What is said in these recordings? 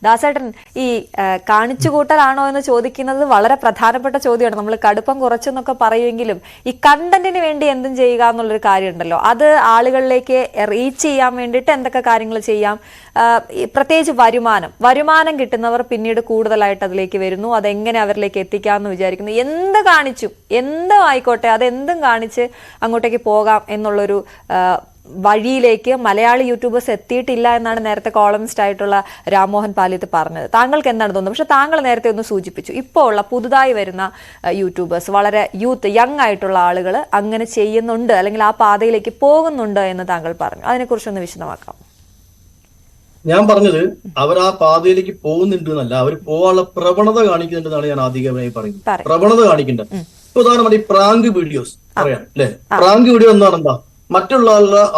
ദാസേട്ടൻ, ഈ കാണിച്ചുകൂട്ടലാണോ എന്ന് ചോദിക്കുന്നത് വളരെ പ്രധാനപ്പെട്ട ചോദ്യമാണ്. നമ്മൾ കടുപ്പം കുറച്ചെന്നൊക്കെ പറയുമെങ്കിലും ഈ കണ്ടന്റിന് വേണ്ടി എന്തും ചെയ്യുക എന്നുള്ളൊരു കാര്യമുണ്ടല്ലോ, അത് ആളുകളിലേക്ക് റീച്ച് ചെയ്യാൻ വേണ്ടിയിട്ട് എന്തൊക്കെ കാര്യങ്ങൾ ചെയ്യാം? പ്രത്യേകിച്ച് വരുമാനം കിട്ടുന്നവർ പിന്നീട് കൂടുതലായിട്ട് അതിലേക്ക് വരുന്നു. അതെങ്ങനെ അവരിലേക്ക് എത്തിക്കാമെന്ന് വിചാരിക്കുന്നു. എന്ത് കാണിച്ചും, എന്തും ആയിക്കോട്ടെ, അതെന്തും കാണിച്ച് അങ്ങോട്ടേക്ക് പോകാം എന്നുള്ളൊരു വഴിയിലേക്ക് മലയാളി യൂട്യൂബേഴ്സ് എത്തിയിട്ടില്ല എന്നാണ് നേരത്തെ കോളമിസ്റ്റ് ആയിട്ടുള്ള രാംമോഹൻ പാലിത്ത് പറഞ്ഞത്. താങ്കൾക്ക് എന്താണ് തോന്നുന്നത്? പക്ഷെ താങ്കൾ നേരത്തെ ഒന്ന് സൂചിപ്പിച്ചു, ഇപ്പോൾ ഉള്ള പുതുതായി വരുന്ന യൂട്യൂബേഴ്സ്, വളരെ യങ് ആയിട്ടുള്ള ആളുകൾ അങ്ങനെ ചെയ്യുന്നുണ്ട്, അല്ലെങ്കിൽ ആ പാതയിലേക്ക് പോകുന്നുണ്ട് എന്ന് താങ്കൾ പറഞ്ഞു. അതിനെക്കുറിച്ചൊന്ന് വിശദമാക്കാം. ഞാൻ പറഞ്ഞത് അവർ ആ പാതയിലേക്ക് പോകുന്നുണ്ട് എന്നല്ല, അവർ പോകാനുള്ള പ്രവണത കാണിക്കുന്നുണ്ടെന്നാണ് ഞാൻ ആധികാരികമായി പറയുന്നത്. പ്രവണത കാണിക്കുന്നുണ്ട്. ഉദാഹരണമായി പ്രാങ്ക് വീഡിയോസ് പറയാം അല്ലെ. പ്രാങ്ക് വീഡിയോ എന്നാണ് എന്താ, മറ്റുള്ള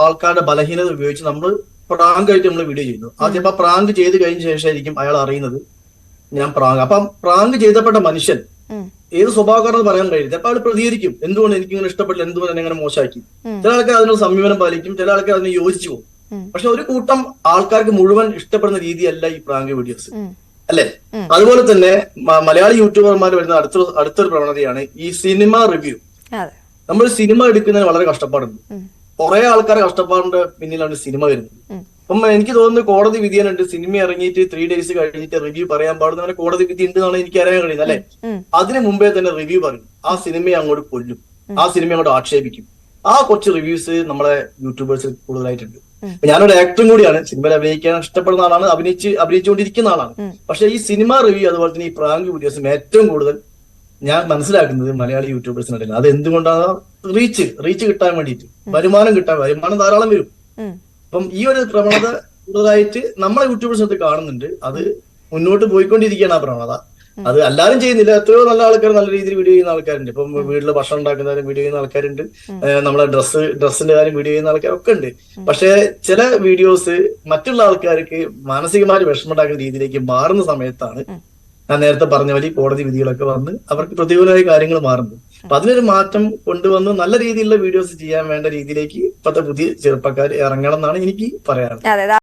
ആൾക്കാരുടെ ബലഹീനത ഉപയോഗിച്ച് നമ്മൾ പ്രാങ്ക് ആയിട്ട് നമ്മൾ വീഡിയോ ചെയ്യുന്നു. ആദ്യം ആ പ്രാങ്ക് ചെയ്ത് കഴിഞ്ഞ ശേഷമായിരിക്കും അയാൾ അറിയുന്നത് ഞാൻ പ്രാങ്ക്. അപ്പം പ്രാങ്ക് ചെയ്തപ്പെട്ട മനുഷ്യൻ ഏത് സ്വഭാവക്കാരെന്ന് പറയാൻ കഴിയില്ല. അപ്പൊ അയാൾ പ്രതികരിക്കും, എന്തുകൊണ്ട് എനിക്കിങ്ങനെ ഇഷ്ടപ്പെട്ടില്ല, എന്തുകൊണ്ട് എന്നെ അങ്ങനെ മോശമാക്കി. ചില ആൾക്കാർ അതിനുള്ള സമീപനം പാലിക്കും, ചില ആൾക്കാർ അതിന് യോജിച്ചു പോകും. പക്ഷെ ഒരു കൂട്ടം ആൾക്കാർക്ക് മുഴുവൻ ഇഷ്ടപ്പെടുന്ന രീതിയല്ല ഈ പ്രാങ്ക് വീഡിയോസ് അല്ലെ. അതുപോലെ തന്നെ മലയാളി യൂട്യൂബർമാർ വരുന്ന അടുത്തൊരു പ്രവണതയാണ് ഈ സിനിമ റിവ്യൂ. നമ്മൾ സിനിമ എടുക്കുന്നതിന് വളരെ കഷ്ടപ്പാടുണ്ട്. കുറെ ആൾക്കാരെ കഷ്ടപ്പാടിന്റെ പിന്നിലാണ് സിനിമ വരുന്നത്. അപ്പം എനിക്ക് തോന്നുന്നു കോടതി വിധിയാനുണ്ട്, സിനിമ ഇറങ്ങിയിട്ട് 3 days കഴിഞ്ഞിട്ട് റിവ്യൂ പറയാൻ പാടുന്ന അങ്ങനെ കോടതി വിധി ഉണ്ട് എന്നാണ് എനിക്ക് അറിയാൻ കഴിയുന്നത് അല്ലെ. അതിന് മുമ്പേ തന്നെ റിവ്യൂ പറയും, ആ സിനിമയെ അങ്ങോട്ട് കൊല്ലും, ആ സിനിമയെ അങ്ങോട്ട് ആക്ഷേപിക്കും. ആ കുറച്ച് റിവ്യൂസ് നമ്മളെ യൂട്യൂബേഴ്സിൽ കൂടുതലായിട്ടുണ്ട്. ഞാനൊരു ആക്ടറും കൂടിയാണ്, സിനിമയിൽ അഭിനയിക്കാൻ ഇഷ്ടപ്പെടുന്ന ആളാണ്, അഭിനയിച്ചുകൊണ്ടിരിക്കുന്ന ആളാണ്. പക്ഷെ ഈ സിനിമ റിവ്യൂ അതുപോലെ തന്നെ ഈ പ്രാങ്ക് വീഡിയോസും ഏറ്റവും കൂടുതൽ ഞാൻ മനസ്സിലാക്കുന്നത് മലയാളി യൂട്യൂബേഴ്സിനിടയിൽ. അത് എന്തുകൊണ്ടാണ്? റീച്ച് കിട്ടാൻ വേണ്ടിയിട്ട്, വരുമാനം ധാരാളം വരും. അപ്പം ഈ ഒരു പ്രവണത കൂടുതലായിട്ട് നമ്മളെ യൂട്യൂബേഴ്സിനകത്ത് കാണുന്നുണ്ട്. അത് മുന്നോട്ട് പോയിക്കൊണ്ടിരിക്കുകയാണ് ആ പ്രവണത. അത് എല്ലാവരും ചെയ്യുന്നില്ല, എത്രയോ നല്ല ആൾക്കാർ നല്ല രീതിയിൽ വീഡിയോ ചെയ്യുന്ന ആൾക്കാരുണ്ട്. ഇപ്പം വീട്ടിൽ ഭക്ഷണം ഉണ്ടാക്കുന്നവരും വീഡിയോ ചെയ്യുന്ന ആൾക്കാരുണ്ട്, നമ്മളെ ഡ്രസ്സിന്റെ കാര്യം വീഡിയോ ചെയ്യുന്ന ആൾക്കാരൊക്കെ ഉണ്ട്. പക്ഷെ ചില വീഡിയോസ് മറ്റുള്ള ആൾക്കാർക്ക് മാനസികമായി വിഷമമുണ്ടാക്കുന്ന രീതിയിലേക്ക് മാറുന്ന സമയത്താണ് ഞാൻ നേരത്തെ പറഞ്ഞ പോലെ കോടതി വിധികളൊക്കെ വന്ന് അവർക്ക് പ്രതികൂലമായ കാര്യങ്ങൾ മാറുന്നു. അപ്പൊ അതിനൊരു മാറ്റം കൊണ്ടുവന്ന് നല്ല രീതിയിലുള്ള വീഡിയോസ് ചെയ്യാൻ വേണ്ട രീതിയിലേക്ക് ഇപ്പോഴത്തെ പുതിയ ചെറുപ്പക്കാർ ഇറങ്ങണം എന്നാണ് എനിക്ക് പറയാനുള്ളത്.